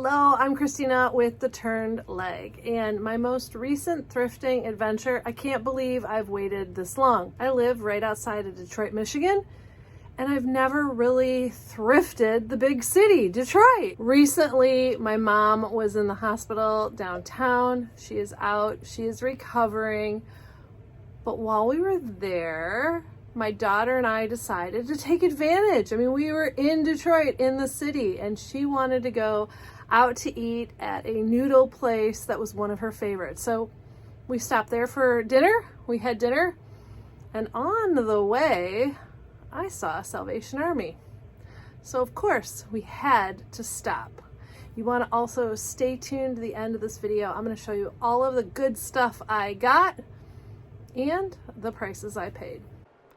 Hello, I'm Christina with The Turned Leg, and my most recent thrifting adventure, I can't believe I've waited this long. I live right outside of Detroit, Michigan, and I've never really thrifted the big city, Detroit. Recently, my mom was in the hospital downtown. She is out, she is recovering, but while we were there, my daughter and I decided to take advantage. I mean, we were in Detroit, in the city, and she wanted to go out to eat at a noodle place that was one of her favorites. So we stopped there for dinner. We had dinner, and on the way, I saw Salvation Army. So of course, we had to stop. You want to also stay tuned to the end of this video. I'm going to show you all of the good stuff I got and the prices I paid.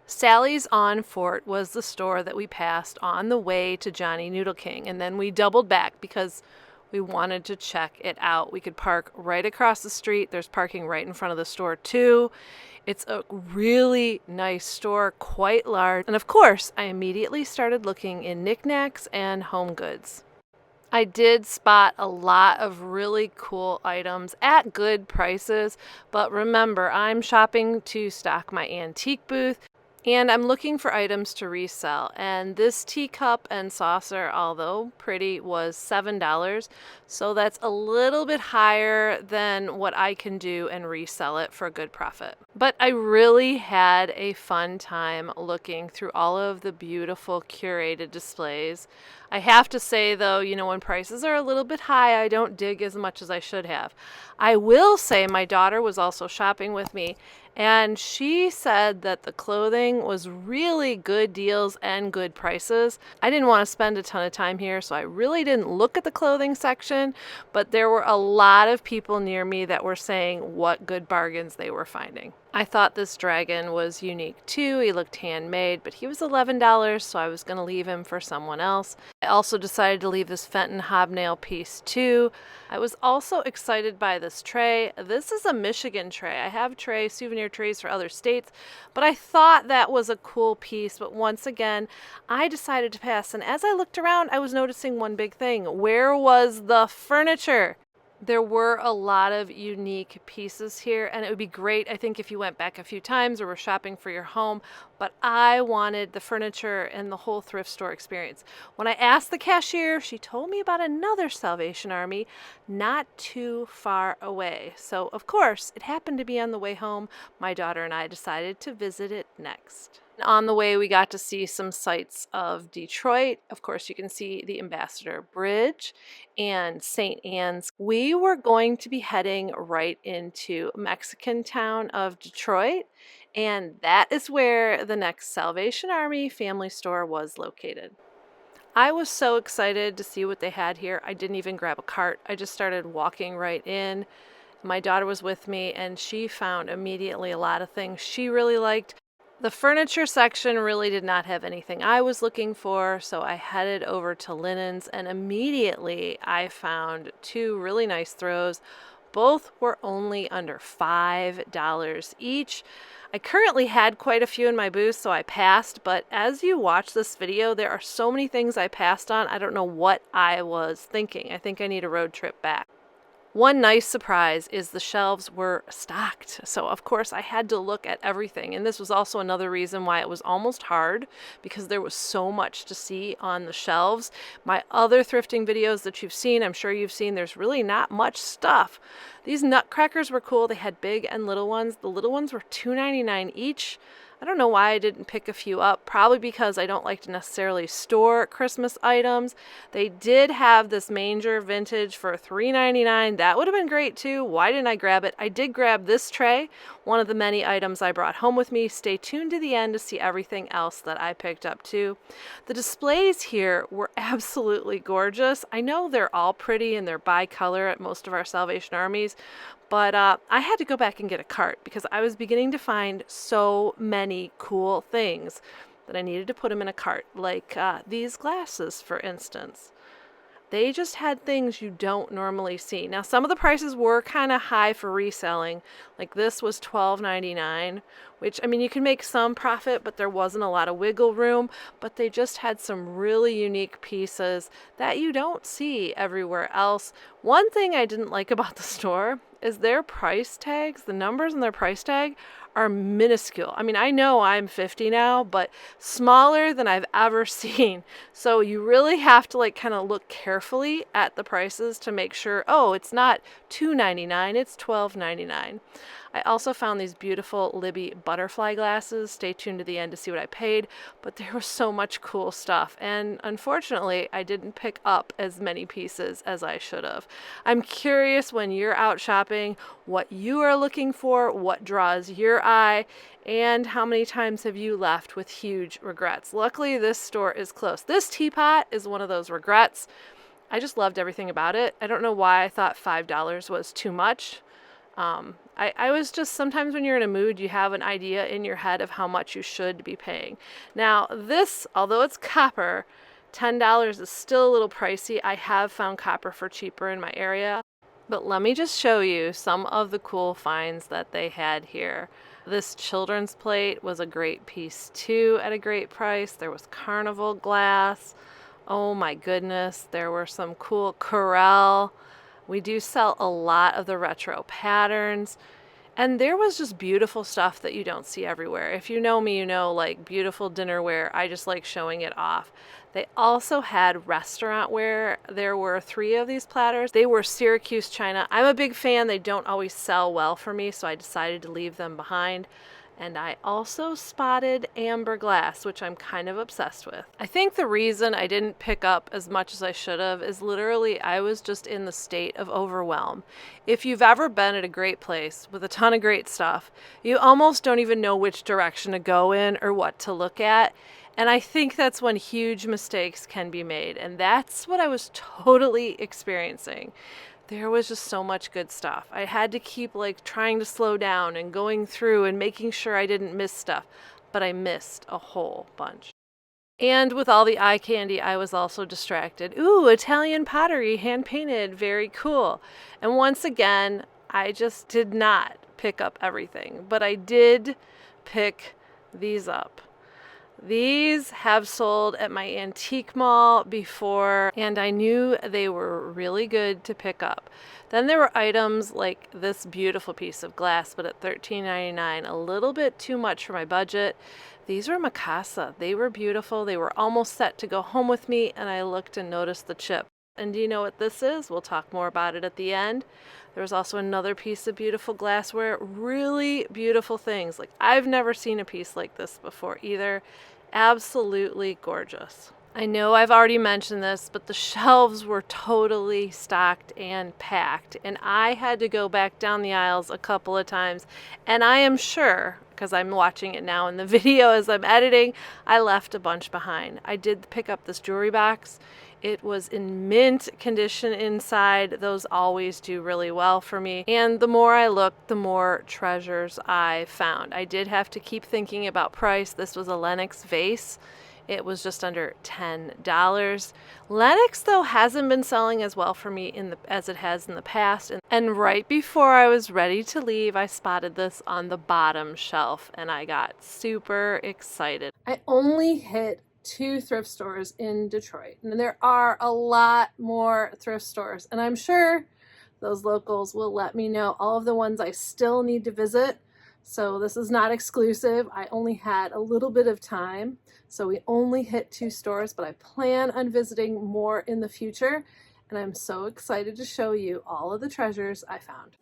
Sally's on Fort was the store that we passed on the way to Johnny Noodle King, and then we doubled back because we wanted to check it out. We could park right across the street. There's parking right in front of the store too. It's a really nice store, quite large. And of course, I immediately started looking in knickknacks and home goods. I did spot a lot of really cool items at good prices, but remember, I'm shopping to stock my antique booth. And I'm looking for items to resell, and this teacup and saucer, although pretty, was $7, so that's a little bit higher than what I can do and resell it for a good profit. But I really had a fun time looking through all of the beautiful curated displays. I have to say though, when prices are a little bit high, I don't dig as much as I should have. I will say my daughter was also shopping with me, and she said that the clothing was really good deals and good prices. I didn't want to spend a ton of time here, so I really didn't look at the clothing section, but there were a lot of people near me that were saying what good bargains they were finding. I thought this dragon was unique too. He looked handmade, but he was $11, so I was going to leave him for someone else. I also decided to leave this Fenton hobnail piece too. I was also excited by this tray. This is a Michigan tray. I have souvenir trays for other states, but I thought that was a cool piece. But once again, I decided to pass. And as I looked around, I was noticing one big thing. Where was the furniture? There were a lot of unique pieces here, and it would be great, I think, if you went back a few times or were shopping for your home, but I wanted the furniture and the whole thrift store experience. When I asked the cashier, she told me about another Salvation Army not too far away. So, of course, it happened to be on the way home. My daughter and I decided to visit it next. On the way, we got to see some sights of Detroit. Of course, you can see the Ambassador Bridge and St. Anne's. We were going to be heading right into Mexicantown of Detroit, and that is where the next Salvation Army family store was located. I was so excited to see what they had here. I didn't even grab a cart. I just started walking right in. My daughter was with me, and she found immediately a lot of things she really liked. The furniture section really did not have anything I was looking for, so I headed over to linens, and immediately I found two really nice throws. Both were only under $5 each. I currently had quite a few in my booth, so I passed, but as you watch this video, there are so many things I passed on, I don't know what I was thinking. I think I need a road trip back. One nice surprise is the shelves were stocked. So of course I had to look at everything. And this was also another reason why it was almost hard, because there was so much to see on the shelves. My other thrifting videos that you've seen, I'm sure you've seen, there's really not much stuff. These nutcrackers were cool. They had big and little ones. The little ones were $2.99 each. I don't know why I didn't pick a few up, probably because I don't like to necessarily store Christmas items. They did have this manger vintage for $3.99. That would have been great too. Why didn't I grab it? I did grab this tray, one of the many items I brought home with me. Stay tuned to the end to see everything else that I picked up too. The displays here were absolutely gorgeous. I know they're all pretty and they're bi-color at most of our Salvation Armies, but I had to go back and get a cart because I was beginning to find so many cool things that I needed to put them in a cart, like these glasses, for instance. they just had things you don't normally see. Now, some of the prices were kind of high for reselling. Like this was $12.99, which, I mean, you can make some profit, but there wasn't a lot of wiggle room. But they just had some really unique pieces that you don't see everywhere else. One thing I didn't like about the store is their price tags, the numbers on their price tag are minuscule. I mean, I know I'm 50 now, but smaller than I've ever seen. So you really have to like kind of look carefully at the prices to make sure, oh, it's not $2.99, it's $12.99. I also found these beautiful Libby butterfly glasses. Stay tuned to the end to see what I paid, but there was so much cool stuff. And unfortunately, I didn't pick up as many pieces as I should have. I'm curious when you're out shopping, what you are looking for, what draws your eye, and how many times have you left with huge regrets. Luckily, this store is close. This teapot is one of those regrets. I just loved everything about it. I don't know why I thought $5 was too much. I was just, sometimes when you're in a mood, you have an idea in your head of how much you should be paying. Now this, although it's copper, $10 is still a little pricey. I have found copper for cheaper in my area. But let me just show you some of the cool finds that they had here. This children's plate was a great piece too at a great price. There was carnival glass. Oh my goodness, there were some cool Corel. We do sell a lot of the retro patterns. And there was just beautiful stuff that you don't see everywhere. If you know me, you know, like beautiful dinnerware. I just like showing it off. They also had restaurant ware. There were 3 of these platters. They were Syracuse china. I'm a big fan. They don't always sell well for me, so I decided to leave them behind. And I also spotted amber glass, which I'm kind of obsessed with. I think the reason I didn't pick up as much as I should have is literally I was just in the state of overwhelm. If you've ever been at a great place with a ton of great stuff, you almost don't even know which direction to go in or what to look at. And I think that's when huge mistakes can be made. And that's what I was totally experiencing. There was just so much good stuff. I had to keep like trying to slow down and going through and making sure I didn't miss stuff, but I missed a whole bunch. And with all the eye candy, I was also distracted. Ooh, Italian pottery, hand painted, very cool. And once again, I just did not pick up everything, but I did pick these up. These have sold at my antique mall before, and I knew they were really good to pick up. Then there were items like this beautiful piece of glass, but at $13.99, a little bit too much for my budget. These were Mikasa. They were beautiful. They were almost set to go home with me, and I looked and noticed the chip. And do you know what this is? We'll talk more about it at the end. There was also another piece of beautiful glassware, really beautiful things. Like I've never seen a piece like this before either. Absolutely gorgeous. I know I've already mentioned this, but the shelves were totally stocked and packed, and I had to go back down the aisles a couple of times, and I am sure, because I'm watching it now in the video as I'm editing, I left a bunch behind. I did pick up this jewelry box. It was in mint condition inside. Those always do really well for me. And the more I looked, the more treasures I found. I did have to keep thinking about price. This was a Lenox vase. It was just under $10. Lenox, though, hasn't been selling as well for me as it has in the past. And right before I was ready to leave, I spotted this on the bottom shelf, and I got super excited. I only hit 2 thrift stores in Detroit, and there are a lot more thrift stores, and I'm sure those locals will let me know all of the ones I still need to visit. So this is not exclusive. I only had a little bit of time, so we only hit 2 stores, but I plan on visiting more in the future, and I'm so excited to show you all of the treasures I found.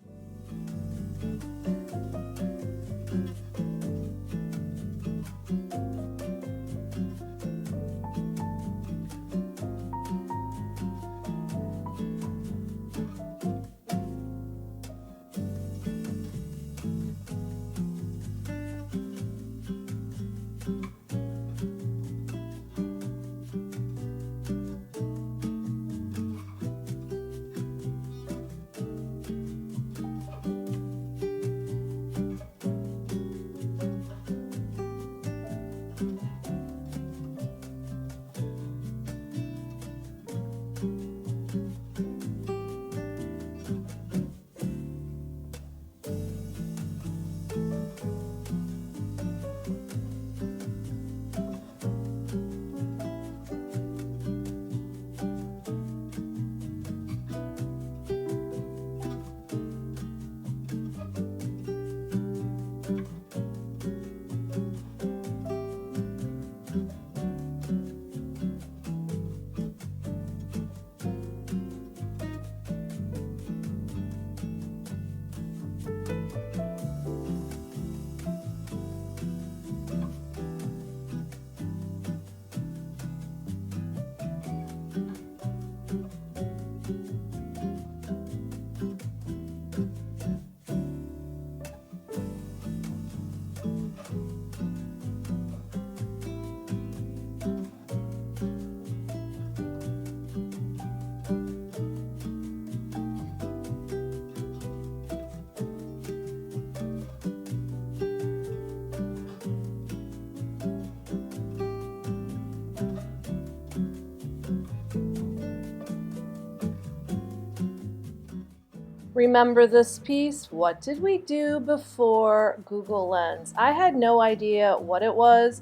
Remember this piece? What did we do before Google Lens? I had no idea what it was,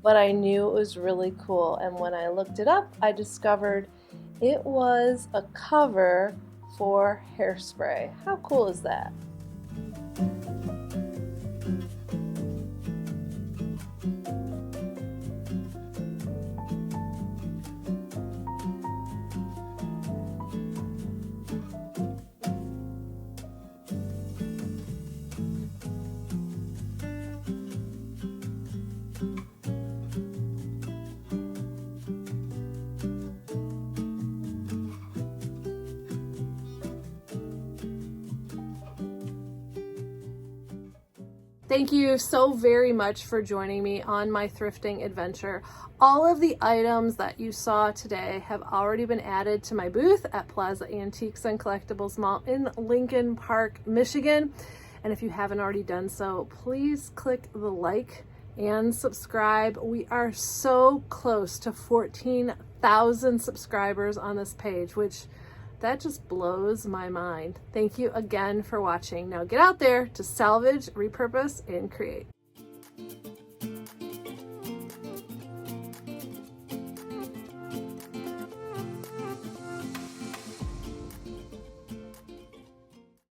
but I knew it was really cool. And when I looked it up, I discovered it was a cover for hairspray. How cool is that? Thank you so very much for joining me on my thrifting adventure. All of the items that you saw today have already been added to my booth at Plaza Antiques and Collectibles Mall in Lincoln Park, Michigan. And if you haven't already done so, please click the like and subscribe. We are so close to 14,000 subscribers on this page, which that just blows my mind. Thank you again for watching. Now get out there to salvage, repurpose, and create.